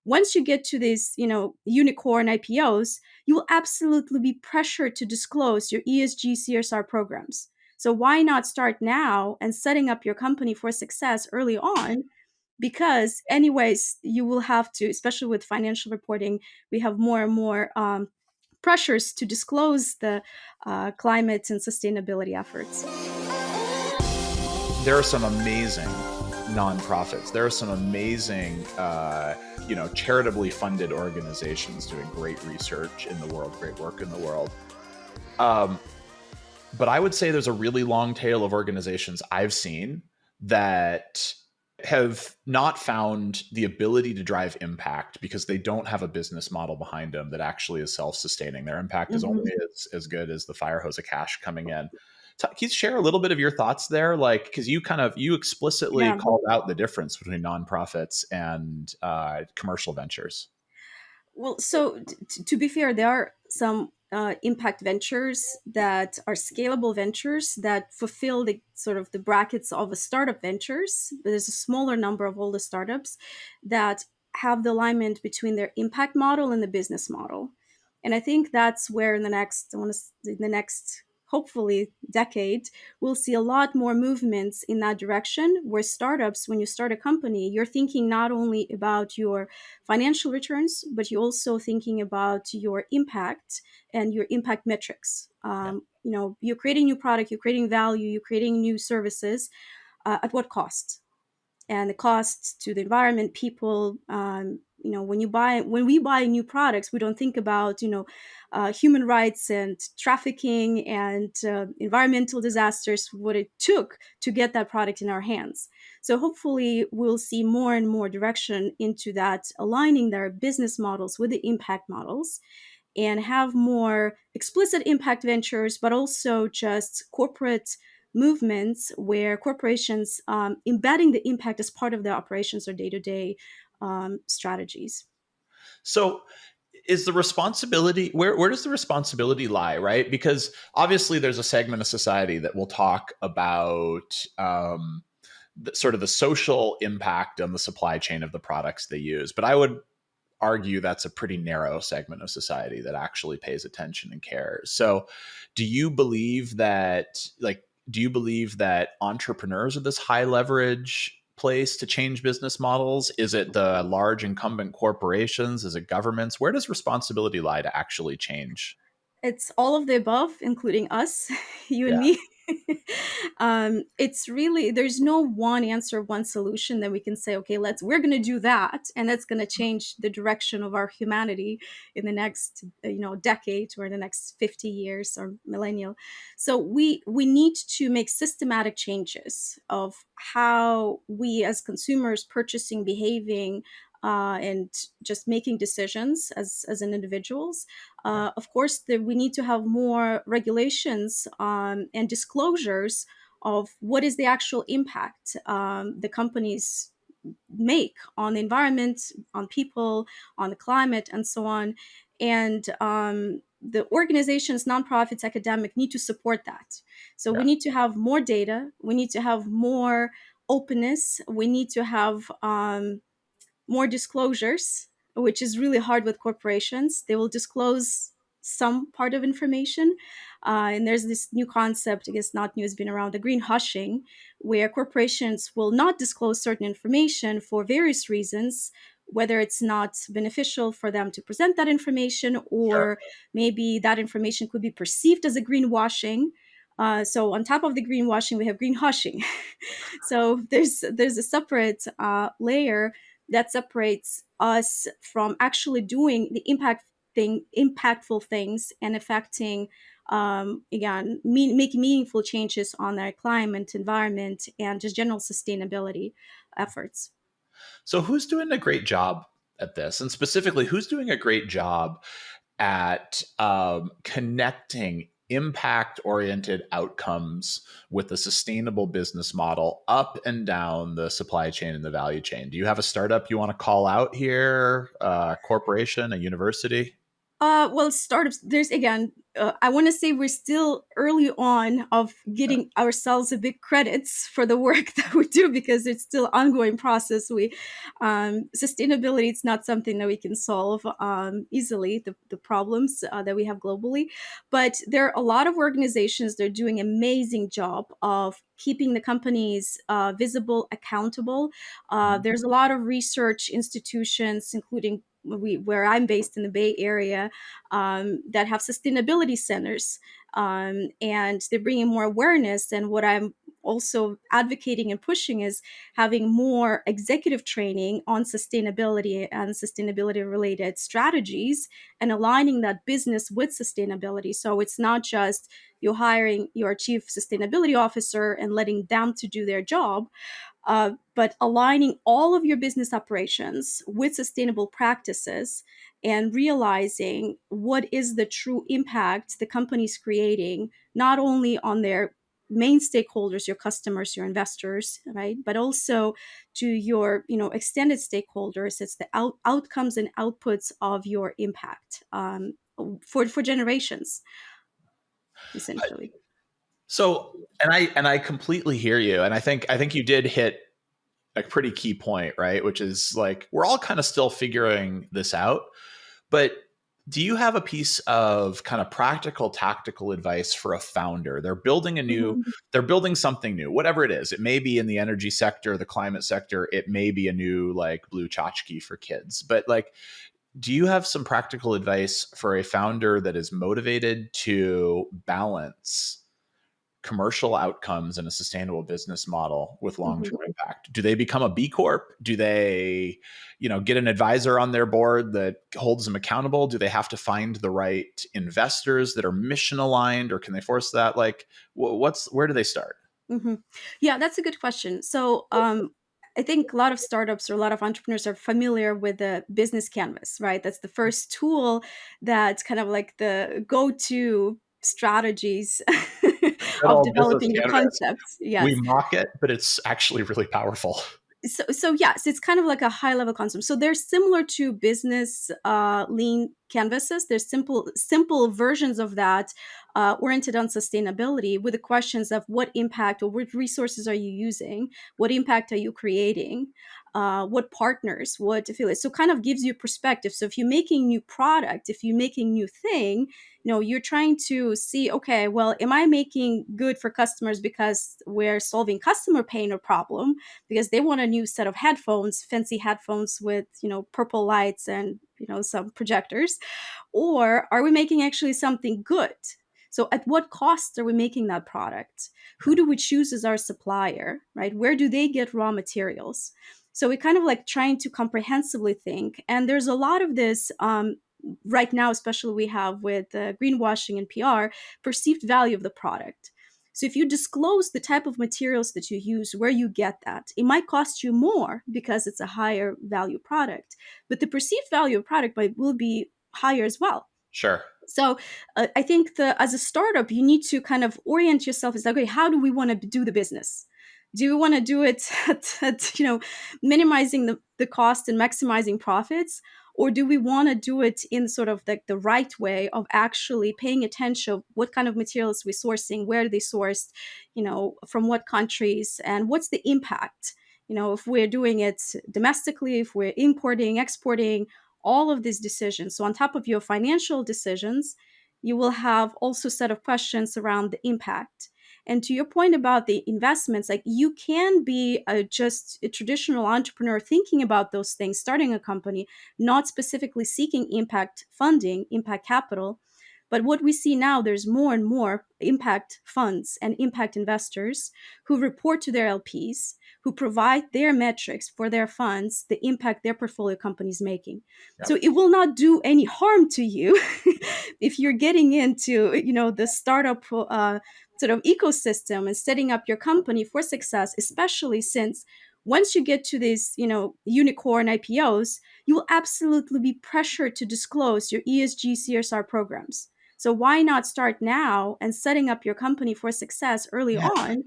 once you get to these, unicorn IPOs, you will absolutely be pressured to disclose your ESG CSR programs. So why not start now and setting up your company for success early on? Because anyways, you will have to, especially with financial reporting, we have more and more pressures to disclose the climate and sustainability efforts. There are some amazing nonprofits. There are some amazing, charitably funded organizations doing great research in the world, great work in the world. But I would say there's a really long tail of organizations I've seen that have not found the ability to drive impact because they don't have a business model behind them that actually is self-sustaining. Their impact is only as good as the fire hose of cash coming in. Can you share a little bit of your thoughts there? Like, because you explicitly called out the difference between nonprofits and commercial ventures. Well, so to be fair, there are some impact ventures that are scalable ventures that fulfill the sort of the brackets of a startup ventures. There's a smaller number of all the startups that have the alignment between their impact model and the business model. And I think that's where in the next hopefully decade, we'll see a lot more movements in that direction, where startups, when you start a company, you're thinking not only about your financial returns, but you're also thinking about your impact and your impact metrics. You're creating new product, you're creating value, you're creating new services. At what cost? And the costs to the environment, people. When we buy new products, we don't think about human rights and trafficking and environmental disasters, what it took to get that product in our hands. So hopefully we'll see more and more direction into that, aligning their business models with the impact models, and have more explicit impact ventures, but also just corporate movements where corporations embedding the impact as part of their operations or day-to-day strategies. So is the responsibility, where does the responsibility lie, right? Because obviously there's a segment of society that will talk about sort of the social impact on the supply chain of the products they use. But I would argue that's a pretty narrow segment of society that actually pays attention and cares. So do you believe that entrepreneurs are this high leverage place to change business models? Is it the large incumbent corporations? Is it governments? Where does responsibility lie to actually change? It's all of the above, including us, you and Yeah. me. It's really, there's no one answer, one solution that we can say, okay, we're going to do that, and that's going to change the direction of our humanity in the next, decade or the next 50 years or millennial. So we need to make systematic changes of how we as consumers purchasing, behaving, and just making decisions as an individuals. Of course, we need to have more regulations and disclosures of what is the actual impact the companies make on the environment, on people, on the climate, and so on. And the organizations, nonprofits, academic need to support that. So we need to have more data. We need to have more openness. We need to have more disclosures, which is really hard with corporations. They will disclose some part of information. And there's this new concept, I guess not new, has been around, the greenwashing, where corporations will not disclose certain information for various reasons, whether it's not beneficial for them to present that information, or maybe that information could be perceived as a greenwashing. So on top of the greenwashing, we have greenwashing. So there's a separate layer that separates us from actually doing the impactful things and affecting, again, making meaningful changes on our climate, environment, and just general sustainability efforts. So who's doing a great job at this? And specifically, who's doing a great job at connecting impact-oriented outcomes with a sustainable business model up and down the supply chain and the value chain? Do you have a startup you want to call out here, a corporation, a university? Well, startups, there's again, I want to say we're still early on of getting ourselves a big credits for the work that we do because it's still ongoing process. Sustainability, it's not something that we can solve easily, the problems that we have globally. But there are a lot of organizations that are doing amazing job of keeping the companies visible, accountable. Mhm. There's a lot of research institutions, including where I'm based in the Bay Area, that have sustainability centers, and they're bringing more awareness. And what I'm also advocating and pushing is having more executive training on sustainability and sustainability related strategies and aligning that business with sustainability. So it's not just you hiring your chief sustainability officer and letting them to do their job, but aligning all of your business operations with sustainable practices and realizing what is the true impact the company is creating, not only on their main stakeholders, your customers, your investors, right, but also to your extended stakeholders. It's the outcomes and outputs of your impact, for generations, essentially. So, and I completely hear you, and I think you did hit a pretty key point, right? Which is like we're all kind of still figuring this out, but do you have a piece of kind of practical tactical advice for a founder? Mhm. They're building something new, whatever it is. It may be in the energy sector, the climate sector, it may be a new like blue tchotchke for kids. But like, do you have some practical advice for a founder that is motivated to balance commercial outcomes and a sustainable business model with long-term Mhm. impact? Do they become a B Corp? Do they, get an advisor on their board that holds them accountable? Do they have to find the right investors that are mission aligned, or can they force that? Like, where do they start? Hmm. Yeah, that's a good question. So, I think a lot of startups or a lot of entrepreneurs are familiar with the business canvas, right? That's the first tool that's kind of like the go to strategies Good of old business developing the canvas. concepts. We Yes. mock it, but it's actually really powerful. So yes, it's kind of like a high level concept. So they're similar to business lean canvases. There's simple versions of that, oriented on sustainability, with the questions of what impact or what resources are you using, what impact are you creating, what partners, what affiliates. So kind of gives you perspective. So if you're making new product, if you're making new thing, you're trying to see, okay, well, am I making good for customers because we're solving customer pain or problem, because they want a new set of headphones, fancy headphones with, purple lights and, some projectors? Or are we making actually something good? So at what cost are we making that product? Who do we choose as our supplier, right? Where do they get raw materials? So we kind of like trying to comprehensively think. And there's a lot of this, right now, especially we have with greenwashing and PR, perceived value of the product. So if you disclose the type of materials that you use, where you get that, it might cost you more because it's a higher value product, but the perceived value of product will be higher as well. Sure. So I think as a startup, you need to kind of orient yourself as like, okay, how do we want to do the business? Do we want to do it at minimizing the cost and maximizing profits? Or do we want to do it in sort of like the right way of actually paying attention of what kind of materials we're sourcing, where are they sourced, from what countries, and what's the impact? If we're doing it domestically, if we're importing, exporting, all of these decisions. So on top of your financial decisions, you will have also a set of questions around the impact. And to your point about the investments, like you can be just a traditional entrepreneur thinking about those things, starting a company, not specifically seeking impact funding, impact capital. But what we see now, there's more and more impact funds and impact investors who report to their LPs, who provide their metrics for their funds, the impact their portfolio company is making. So Yep. it will not do any harm to you if you're getting into, the startup sort of ecosystem and setting up your company for success, especially since once you get to these, unicorn IPOs, you will absolutely be pressured to disclose your ESG CSR programs. So why not start now and setting up your company for success early Yeah. on?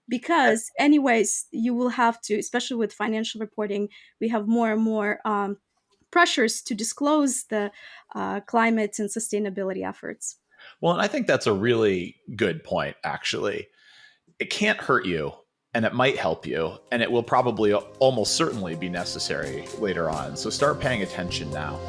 Because anyways, you will have to, especially with financial reporting, we have more and more pressures to disclose the climate and sustainability efforts. Well, and I think that's a really good point, actually. It can't hurt you, and it might help you, and it will probably almost certainly be necessary later on. So start paying attention now.